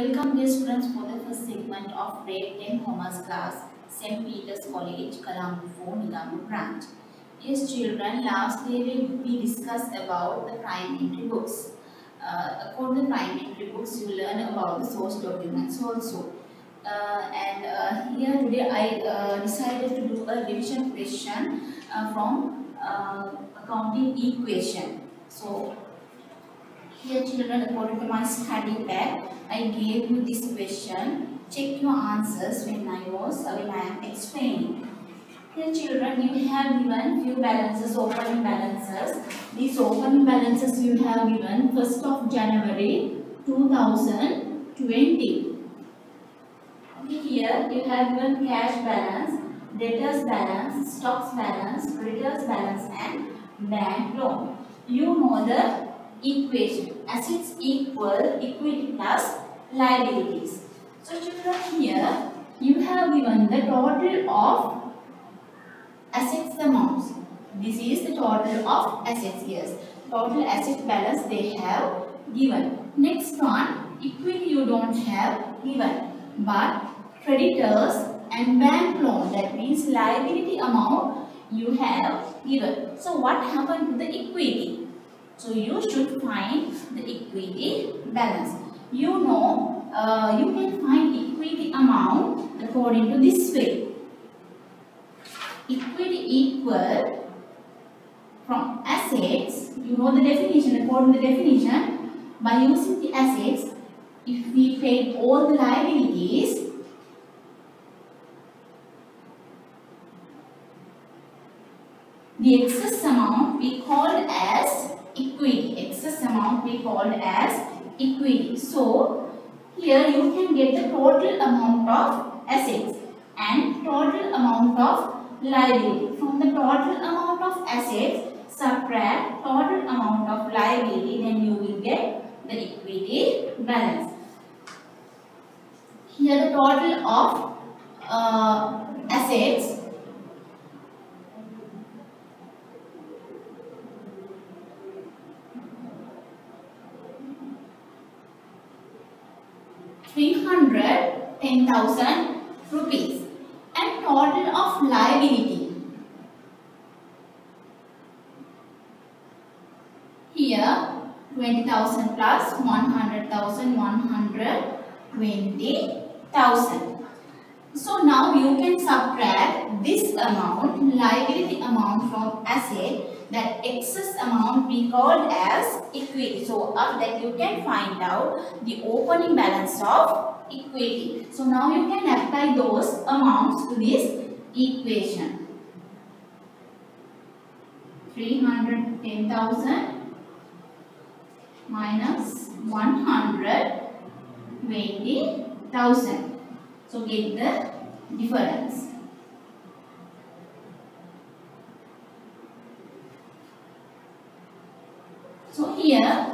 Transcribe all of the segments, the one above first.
Welcome dear students for the first segment of grade 10 commerce class, St. Peter's College, Colombo, Nidamur branch. Yes children, last day we discussed about the primary books. According to primary books, you learn about the source documents also. Here today I decided to do a revision question from accounting equation. So here children, according to my study pack, I gave you this question. Check your answers when I am explaining. Here children, you have given few balances, opening balances. These opening balances you have given 1st of January 2020. Okay, here you have given cash balance, debtors balance, stocks balance, creditors balance and bank loan. You know the equation. Assets equal equity plus liabilities. So children, here you have given the total of assets amounts. This is the total of assets. Yes, total asset balance they have given. Next one, equity you don't have given, but creditors and bank loan, that means liability amount you have given. So what happened to the equity? So you should find the equity balance. You know, you can find equity amount according to this way. Equity equal from assets, you know the definition. According to the definition, by using the assets, if we paid all the liabilities, the excess amount we called as equity. Excess amount we called as equity. So here you can get the total amount of assets and total amount of liability. From the total amount of assets, subtract total amount of liability, then you will get the equity balance. Here the total of assets ₹310,000 and total of liability here 20,000 plus 100,000, 120,000. So now you can subtract this amount, liability amount, from asset. That excess amount we called as equity. So after that you can find out the opening balance of equity. So now you can apply those amounts to this equation. 310,000 minus 120,000. So get the difference. So here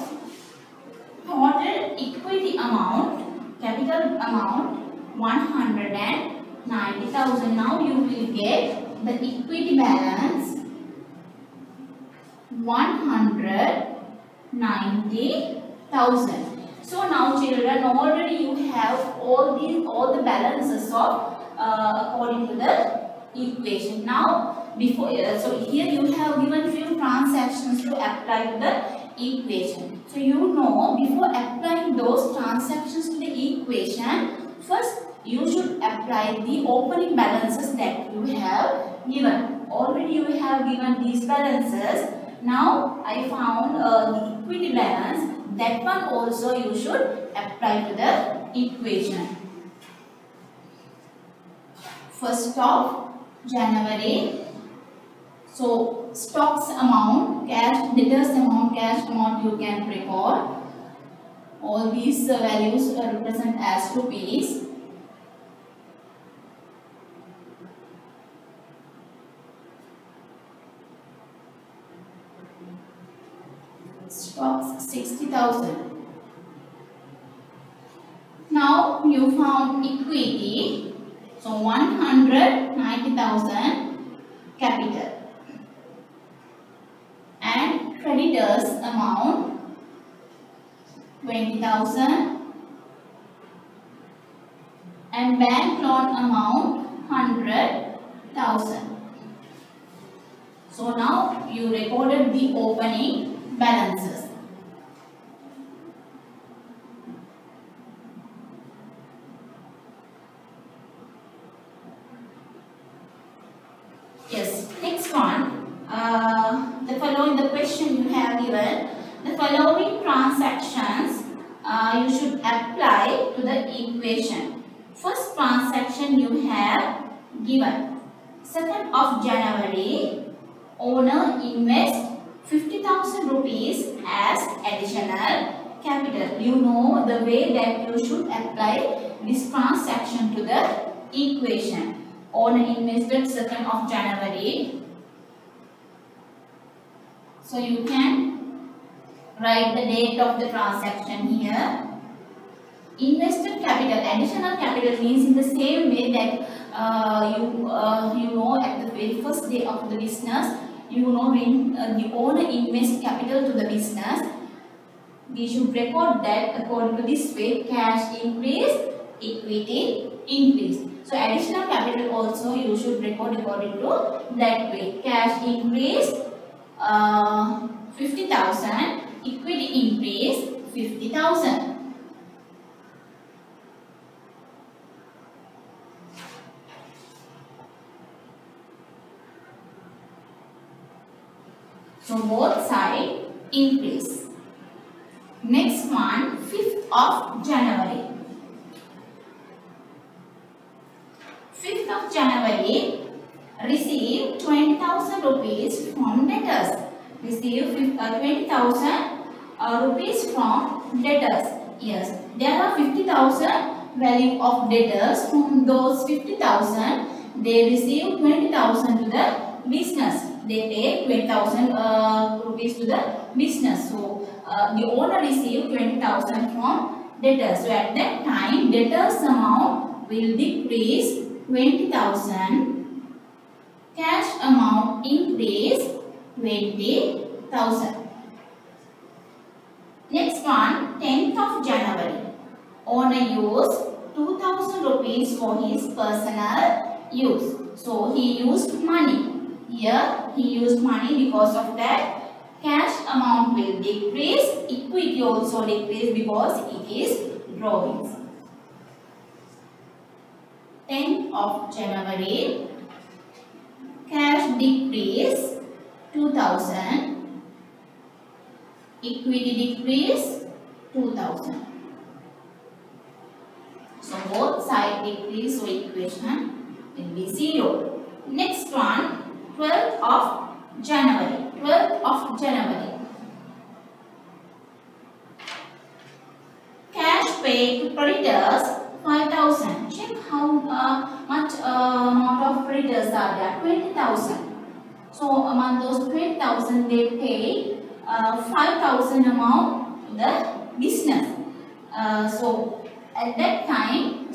total equity amount, capital amount 190,000. Now you will get the equity balance 190,000. So now children, already you have all the balances of according to the equation. Now before so here you have given few transactions to apply to the equation. So you know, before applying those transactions to the equation, first you should apply the opening balances that you have given. Already you have given these balances. Now I found the equity balance. That one also you should apply to the equation. 1st of January. So stocks amount, cash, debtors amount, cash amount you can record. All these values represent as rupees. Stocks 60,000. Now you found equity. So 190,000 capital. And creditors amount 20,000 and bank loan amount 100,000. So now you recorded the opening balances. Yes, next one. The question you have given, the following transactions you should apply to the equation. First transaction you have given, 2nd of January, owner invest 50,000 rupees as additional capital. You know the way that you should apply this transaction to the equation. Owner invested 2nd of January. So you can write the date of the transaction here. Invested capital, additional capital means in the same way that you know at the very first day of the business, you know when the owner invests capital to the business, we should record that according to this way: cash increase, equity increase. So additional capital also you should record according to that way. Cash increase 50,000, equity increase 50,000. So both sides increase. Next one, 5th of January. 5th of January, receive 20,000 rupees from debtors. Receive 20,000 rupees from debtors. Yes, there are 50,000 value of debtors. From those 50,000, they receive 20,000 to the business. They pay 20,000 rupees to the business. So the owner received 20,000 from debtors. So at that time, debtors amount will decrease 20,000. Cash amount increase 20,000. Next one, 10th of January. Owner used 2,000 rupees for his personal use. So he used money. Here he used money, because of that cash amount will decrease, equity also decrease because it is drawings. 10th of January, cash decrease 2,000, equity decrease 2,000. So both sides decrease, so equation will be 0. Next one, 12th of January. 12th of January. Cash paid to creditors 5,000. Check how much amount of creditors are there. 20,000. So among those 20,000, they pay 5,000 amount to the business. So at that time,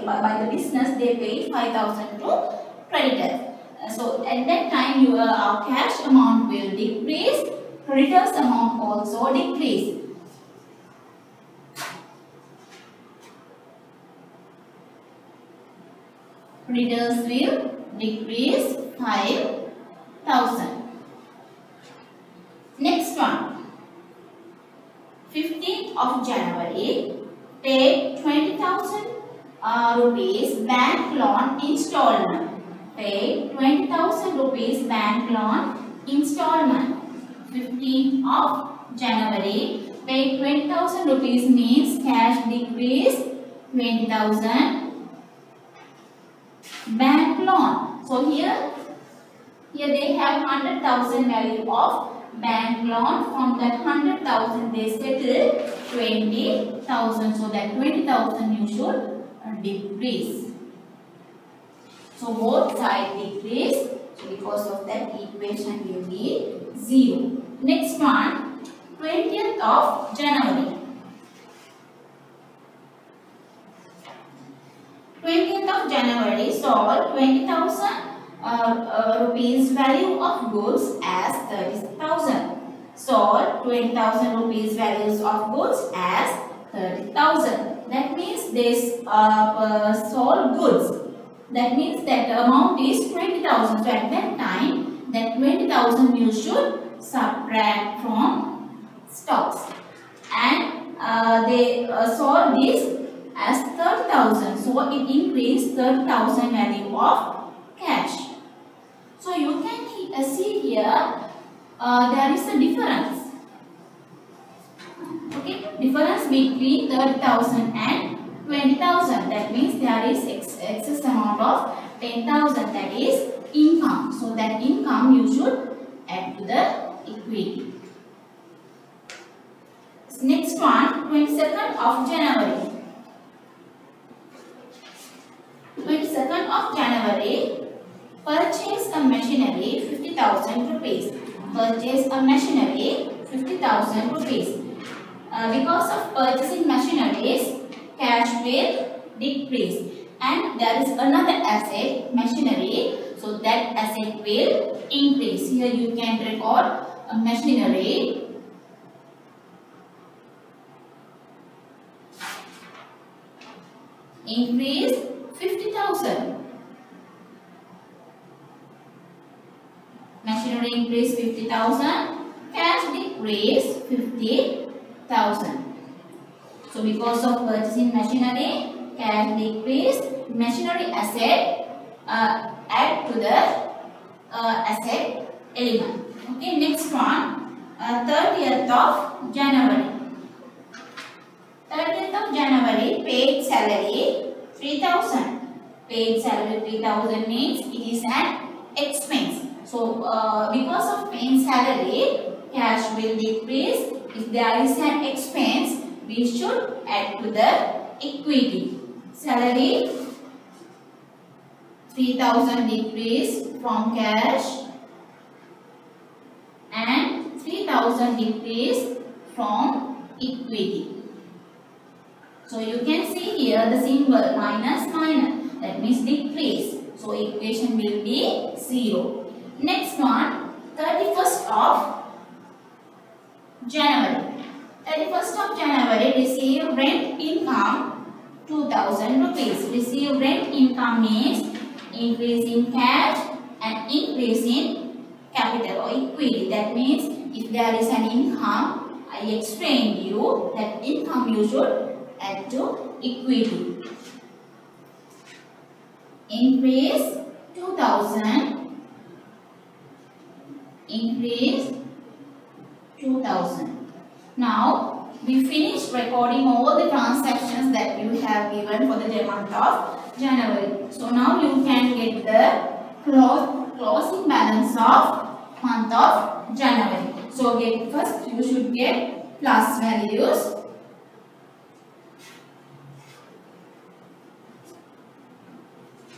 by the business, they paid 5,000 to creditors. So at that time, your cash amount will decrease, creditors amount also decrease. Creditors will decrease 5,000. Next one, 15th of January, paid 20,000 rupees bank loan installment. Paid 20,000 rupees bank loan installment. 15th of January, paid 20,000 rupees means cash decrease 20,000. Bank loan. So here they have 100,000 value of bank loan. From that 100,000 they settle 20,000. So that 20,000 you should decrease. So both sides decrease. So because of that, equation will be 0. Next one, 20th of January. 20th of January, sold 20,000 rupees value of goods as 30,000. Sold 20,000 rupees values of goods as 30,000. that means they sold goods. That means that the amount is 20,000. So at that time, that 20,000 you should subtract from stocks. And they sold this as 30,000. So it increased 30,000 value of cash. So you can see here there is a difference. Okay, difference between 30,000 and 20,000. That means there is excess amount of 10,000, that is income. So that income you should add to the equity. Next one, 22nd of January. 22nd of January, purchase a machinery 50,000 rupees. Purchase a machinery 50,000 rupees. Because of purchasing machineries, cash will decrease. And there is another asset, machinery. So that asset will increase. Here you can record a machinery. Increase 50,000. Machinery increase 50,000. Cash decrease 50,000. So because of purchasing machinery, cash decrease, machinery asset add to the asset element. Okay, next one, 30th of January. 30th of January, paid salary 3,000. Paid salary 3,000 means it is an expense. So because of paying salary, cash will decrease. If there is an expense, we should add to the equity. Salary 3,000 decrease from cash and 3,000 decrease from equity. So you can see here the symbol minus minus, that means decrease. So equation will be 0. Next one, 31st of January. 31st of January, receive rent income 2,000 rupees. Receive rent income means increase in cash and increase in capital or equity. That means if there is an income, I explained you that income you should add to equity. Increase 2,000. Increase 2,000. Now we finished recording all the transactions that you have given for the month of January. So now you can get the closing balance of month of January. So first you should get plus values.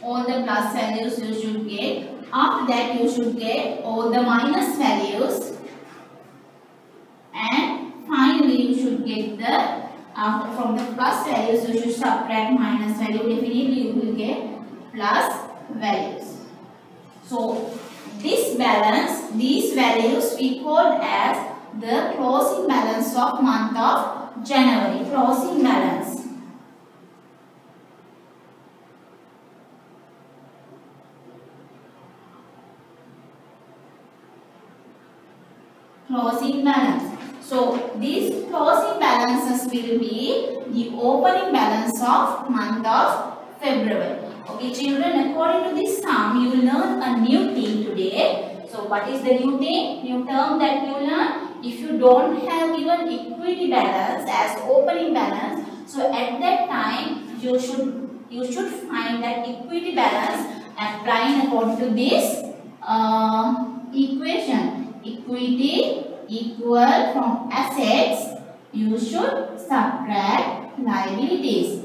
All the plus values you should get. After that you should get all the minus values. And finally you should get the, from the plus values you should subtract minus value. Definitely you will get plus values. So this balance, these values we called as the closing balance of month of January. Closing balance. Closing balance. So these closing balances will be the opening balance of month of February. Okay children, according to this sum you will learn a new thing today. So what is the new thing? New term that you learn? If you don't have even equity balance as opening balance, so at that time you should find that equity balance applying according to this equation. Equity equal from assets, you should subtract liabilities.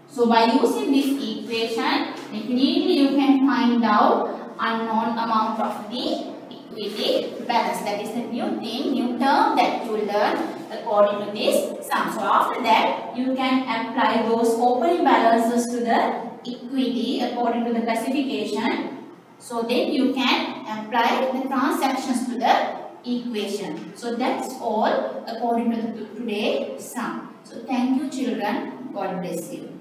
So by using this equation, definitely you can find out unknown amount of the equity balance. That is the new thing, new term that you learn according to this sum. So after that, you can apply those opening balances to the equity according to the classification. So then you can apply the transactions to the equation. So that's all according to the today sum. So thank you children. God bless you.